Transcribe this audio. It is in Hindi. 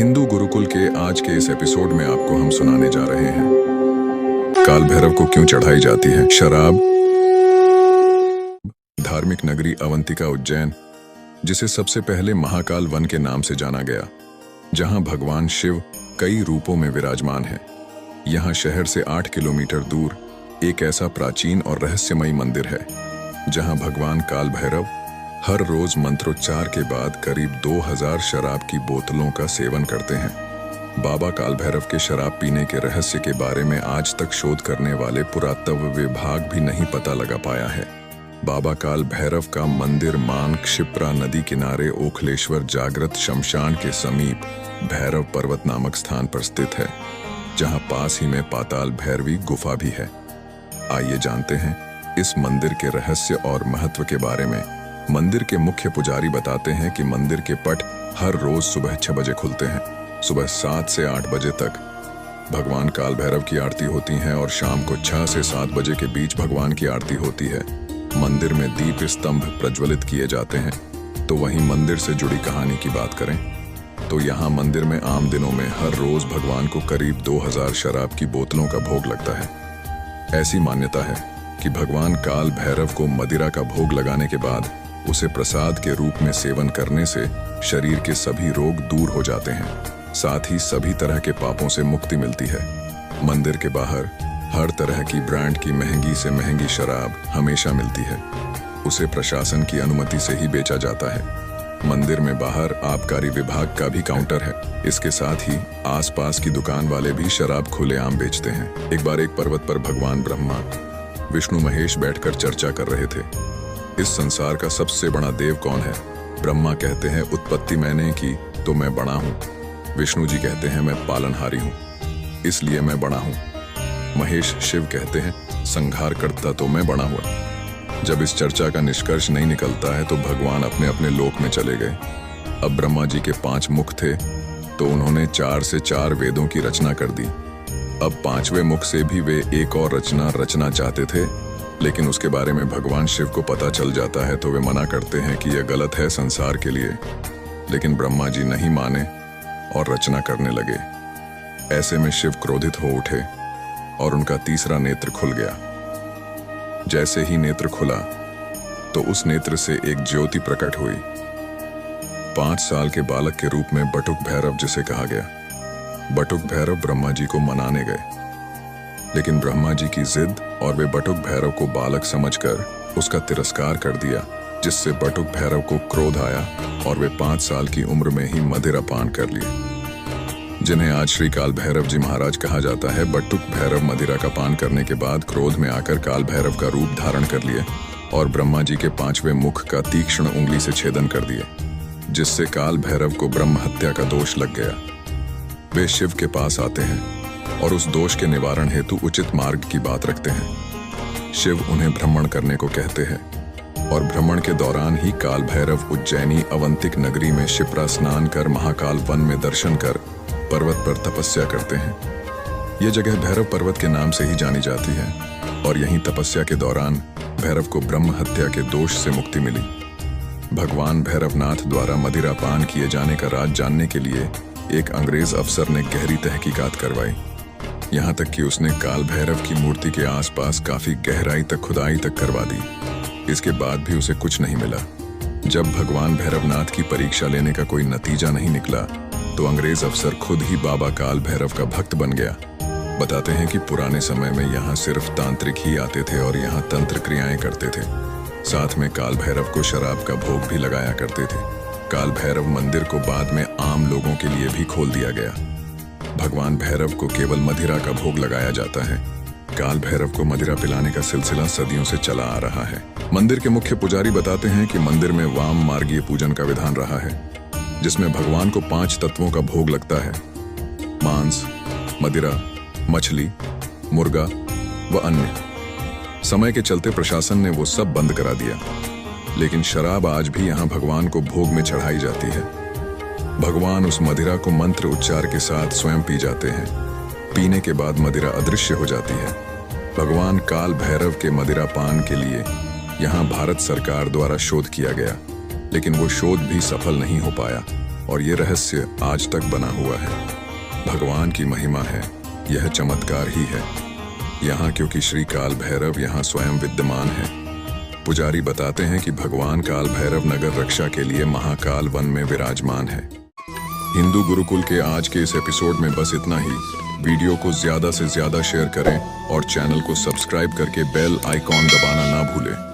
हिंदू गुरुकुल के आज के इस एपिसोड में आपको हम सुनाने जा रहे हैं काल भैरव को क्यों चढ़ाई जाती है शराब। धार्मिक नगरी अवंतिका उज्जैन, जिसे सबसे पहले महाकाल वन के नाम से जाना गया, जहां भगवान शिव कई रूपों में विराजमान है। यहां शहर से 8 किलोमीटर दूर एक ऐसा प्राचीन और रहस्यमयी मंदिर है जहां भगवान काल भैरव हर रोज मंत्रोच्चार के बाद करीब 2000 शराब की बोतलों का सेवन करते हैं। बाबा काल भैरव के शराब पीने के रहस्य के बारे में आज तक शोध करने वाले पुरातत्व विभाग भी नहीं पता लगा पाया है। बाबा काल भैरव का मंदिर मान क्षिप्रा नदी किनारे ओखलेश्वर जागृत शमशान के समीप भैरव पर्वत नामक स्थान पर स्थित है, जहां पास ही में पाताल भैरवी गुफा भी है। आइए जानते हैं इस मंदिर के रहस्य और महत्व के बारे में। मंदिर के मुख्य पुजारी बताते हैं कि मंदिर के पट हर रोज सुबह 6 बजे खुलते हैं। सुबह 7 से 8 बजे तक भगवान काल भैरव की आरती होती है और शाम को 6 से 7 बजे के बीच भगवान की आरती होती है। मंदिर में दीप स्तंभ प्रज्वलित किए जाते हैं। तो वहीं मंदिर से जुड़ी कहानी की बात करें तो यहाँ मंदिर में आम दिनों में हर रोज भगवान को करीब 2000 शराब की बोतलों का भोग लगता है। ऐसी मान्यता है कि भगवान काल भैरव को मदिरा का भोग लगाने के बाद उसे प्रसाद के रूप में सेवन करने से शरीर के सभी रोग दूर हो जाते हैं, साथ ही सभी तरह के पापों से मुक्ति मिलती है। मंदिर के बाहर हर तरह की ब्रांड की महंगी से महंगी शराब हमेशा मिलती है। उसे प्रशासन की अनुमति से ही बेचा जाता है। मंदिर में बाहर आबकारी विभाग का भी काउंटर है। इसके साथ ही आसपास की दुकान वाले भी शराब खुलेआम बेचते हैं। एक बार एक पर्वत पर भगवान ब्रह्मा, विष्णु, महेश बैठकर चर्चा कर रहे थे। इस संसार का सबसे बड़ा देव कौन है? ब्रह्मा कहते हैं उत्पत्ति मैंने की तो मैं बड़ा हूँ। विष्णु जी कहते हैं मैं पालनहारी हूँ, इसलिए मैं बड़ा हूँ। महेश शिव कहते हैं संहार करता तो मैं बड़ा हुआ। जब इस चर्चा का निष्कर्ष नहीं निकलता है तो भगवान अपने अपने लोक में चले गए। अब ब्रह्मा जी के 5 मुख थे तो उन्होंने 4 से 4 वेदों की रचना कर दी। अब 5वें मुख से भी वे एक और रचना चाहते थे, लेकिन उसके बारे में भगवान शिव को पता चल जाता है तो वे मना करते हैं कि यह गलत है संसार के लिए। लेकिन ब्रह्मा जी नहीं माने और रचना करने लगे। ऐसे में शिव क्रोधित हो उठे और उनका तीसरा नेत्र खुल गया। जैसे ही नेत्र खुला तो उस नेत्र से एक ज्योति प्रकट हुई। 5 साल के बालक के रूप में बटुक भैरव जिसे कहा गया। बटुक भैरव ब्रह्मा जी को मनाने गए, लेकिन ब्रह्मा जी की जिद और वे बटुक भैरव को बालक समझकर उसका तिरस्कार कर दिया, जिससे बटुक भैरव को क्रोध आया और वे 5 साल की उम्र में ही मदिरा पान कर लिए। जिन्हें आज श्री काल भैरव जी महाराज कहा जाता है। बटुक भैरव मदिरा का पान करने के बाद क्रोध में आकर काल भैरव का रूप धारण कर लिए और ब्रह्मा जी के 5वें मुख का तीक्ष्ण उंगली से छेदन कर दिए, जिससे काल भैरव को ब्रह्म हत्या का दोष लग गया। वे शिव के पास आते हैं और उस दोष के निवारण हेतु उचित मार्ग की बात रखते हैं। शिव उन्हें भ्रमण करने को कहते हैं और भ्रमण के दौरान ही काल भैरव उज्जैनी अवंतिक नगरी में क्षिप्रा स्नान कर महाकाल वन में दर्शन कर पर्वत पर तपस्या करते हैं। यह जगह भैरव पर्वत के नाम से ही जानी जाती है और यहीं तपस्या के दौरान भैरव को ब्रह्म हत्या के दोष से मुक्ति मिली। भगवान भैरवनाथ द्वारा मदिरा पान किए जाने का राज जानने के लिए एक अंग्रेज अफसर ने गहरी तहकीकात करवाई। यहाँ तक कि उसने काल भैरव की मूर्ति के आसपास काफी गहराई तक खुदाई तक करवा दी। इसके बाद भी उसे कुछ नहीं मिला। जब भगवान भैरवनाथ की परीक्षा लेने का कोई नतीजा नहीं निकला तो अंग्रेज अफसर खुद ही बाबा काल भैरव का भक्त बन गया। बताते हैं कि पुराने समय में यहाँ सिर्फ तांत्रिक ही आते थे और यहाँ तंत्र क्रियाएं करते थे। साथ में काल भैरव को शराब का भोग भी लगाया करते थे। काल भैरव मंदिर को बाद में आम लोगों के लिए भी खोल दिया गया। भगवान भैरव को केवल मदिरा का भोग लगाया जाता है। काल भैरव को मदिरा पिलाने का सिलसिला सदियों से चला आ रहा है। मंदिर के मुख्य पुजारी बताते हैं कि मंदिर में वाम मार्गीय पूजन का विधान रहा है, जिसमें भगवान को 5 तत्वों का भोग लगता है: मांस, मदिरा, मछली, मुर्गा व अन्य। समय के चलते प्रशासन ने वो सब बंद करा दिया, लेकिन शराब आज भी यहाँ भगवान को भोग में चढ़ाई जाती है। भगवान उस मदिरा को मंत्र उच्चार के साथ स्वयं पी जाते हैं। पीने के बाद मदिरा अदृश्य हो जाती है। भगवान काल भैरव के मदिरा पान के लिए यहाँ भारत सरकार द्वारा शोध किया गया, लेकिन वो शोध भी सफल नहीं हो पाया। और ये रहस्य आज तक बना हुआ है। भगवान की महिमा है, यह चमत्कार ही है यहाँ, क्योंकि श्री काल भैरव यहाँ स्वयं विद्यमान है। पुजारी बताते हैं कि भगवान काल भैरव नगर रक्षा के लिए महाकाल वन में विराजमान है। हिंदू गुरुकुल के आज के इस एपिसोड में बस इतना ही। वीडियो को ज्यादा से ज्यादा शेयर करें और चैनल को सब्सक्राइब करके बेल आइकॉन दबाना ना भूलें।